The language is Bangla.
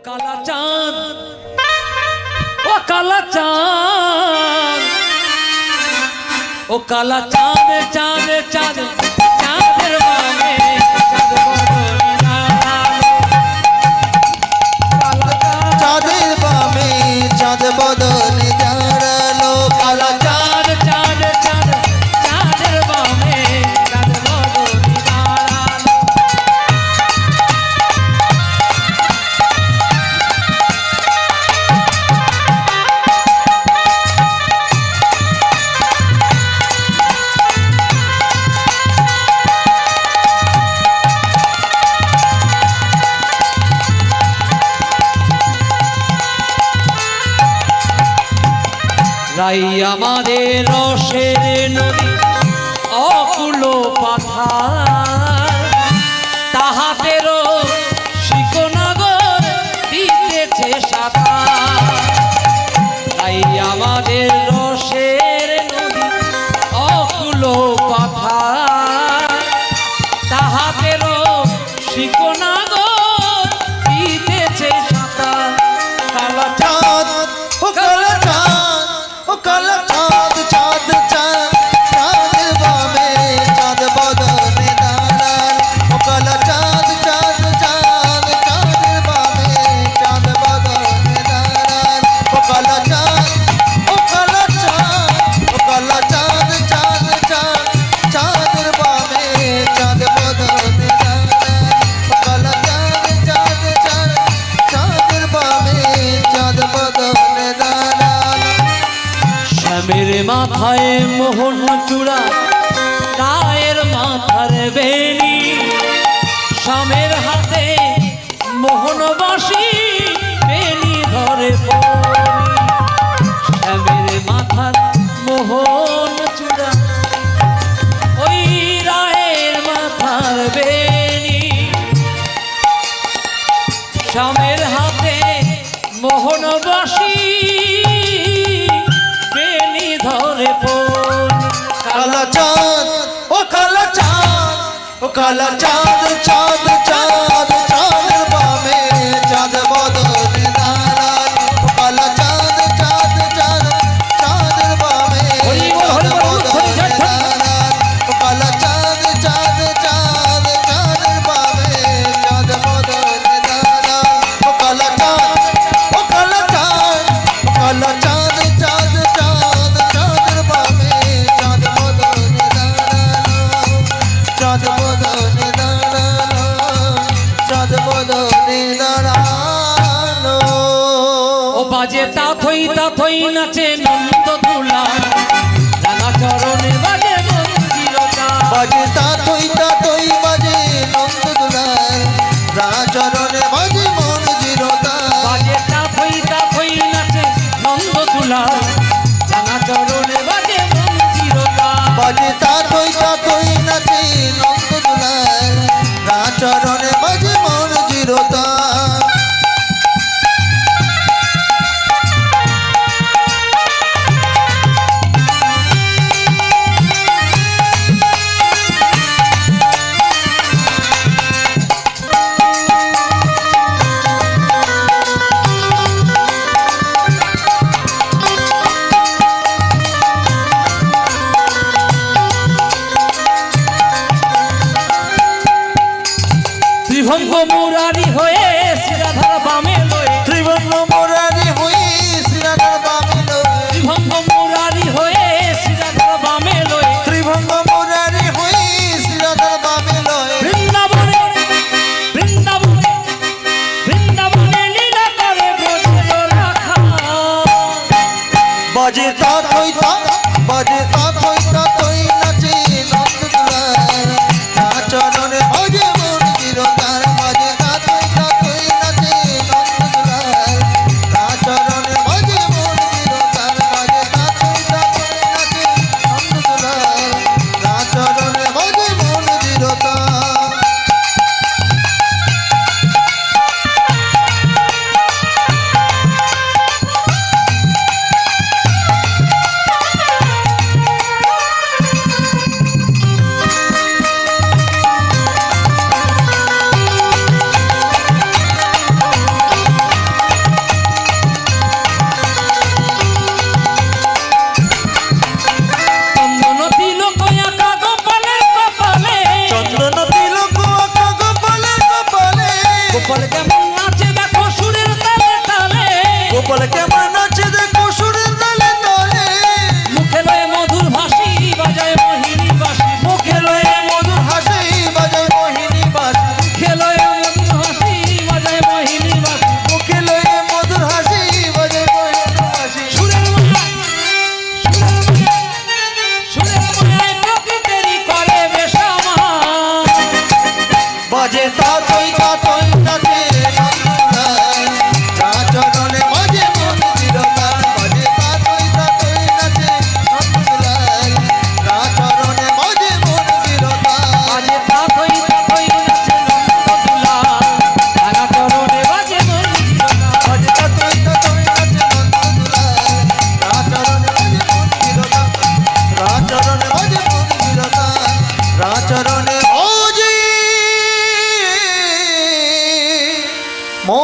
কালা চাঁদ, ও কালা চাঁদ, ও কালা চাঁদ, চাঁদ চাঁদ চাঁদের বামে চাঁদ বদলে দাঁড়ালো। চাঁদের বামে চাঁদ বদলে দাঁড়ালো। কালা চাঁদ, চাঁদ চাঁদ চাঁদের বামে চাঁদ বদলে দাঁড়ালো। রাই আমাদের রসের নদী অকুল পাথার, তাহাতেরও শিকনাগর দিতেছে সাঁতার। রাই আমাদের রসের নদী অকুল পাথার, তাহাতেরও শিকনাগর দিতেছে সাঁতার। কালা চাঁদ, ও কালা চাঁদ, ও কালা চাঁদ, চাঁদ চাঁদ চাঁদের বামে চাঁদ বদলে দাঁড়ালো। ও কালা চাঁদ, চাঁদ চাঁদ চাঁদের বামে চাঁদ বদলে দাঁড়ালো। ও কালা চাঁদ, ও কালা চাঁদ, ও কালা চাঁদ, চাঁদ চাঁদ চাঁদের বামে চাঁদ বদলে দাঁড়ালো। ও কালা চাঁদ, চাঁদ চাঁদ চাঁদের বামে চাঁদ বদলে দাঁড়ালো। শ্যামের মাথায় মোহন চূড়া, রায়ের মাথার বেনি, শ্যামের হাতে মোহন বাঁশি, বেনি ধরে পড়ি। শ্যামের মাথার মোহন চূড়া, ওই রায়ের মাথার বেনি, শ্যামের হাতে মোহন বাঁশি, বেনি ধরে পড়ি। কালা চাঁদ, ও কালা চাঁদ, ও কালা চাঁদ, চাঁদ চাঁদ চাঁদের বামে চাঁদ বদলে দাঁড়ালো। ও কালা চাঁদ, চাঁদ চাঁদ চাঁদের বামে চাঁদ বদলে দাঁড়ালো। ও কালা চাঁদ, চাঁদ চাঁদ চাঁদের বামে চাঁদ বদলে দাঁড়ালো। ও কালা চাঁদ, ও কালা চাঁদ, ও কালা চাঁদ, চাঁদ চাঁদ চাঁদের বামে চাঁদ বদলে দাঁড়ালো। চাঁদ বদলে দাঁড়ালো, চাঁদ বদলে দাঁড়ালো। ও বাজে তাথই নাচে নন্দ তুলা, রাঙা চরণে বাজে মন্দিরতা। বাজে তাতই বাজে নন্দ দুলার, রাজরণে বাজে মন জিরতা। বাজে তাথই নাচে নন্দ তুলা, রাঙা চরণে বাজে মন্দিরতা। বাজে তাতই নাচে নন্দ দুলার, রাজরণে বাজে মন জিরতা। ত্রিভঙ্গ মুরারি হয়ে শিরাধার বামে লয়ে, ত্রিভঙ্গ মুরারি হয়ে শিরাধার বামে লয়ে, ত্রিভঙ্গ মুরারি হয়ে শিরাধার বামে লয়ে, ত্রিভঙ্গ মুরারি হয়ে শিরাধার বামে লয়ে। বৃন্দাবনে বৃন্দাবনে বৃন্দাবনে লীলা করে ব্রজের রাখা। বাজে তাতই বাজে তাতই নাচে নন্দ দুলার, নাচরণে বাজে মন জিরতার। বাজে তাতই চরণে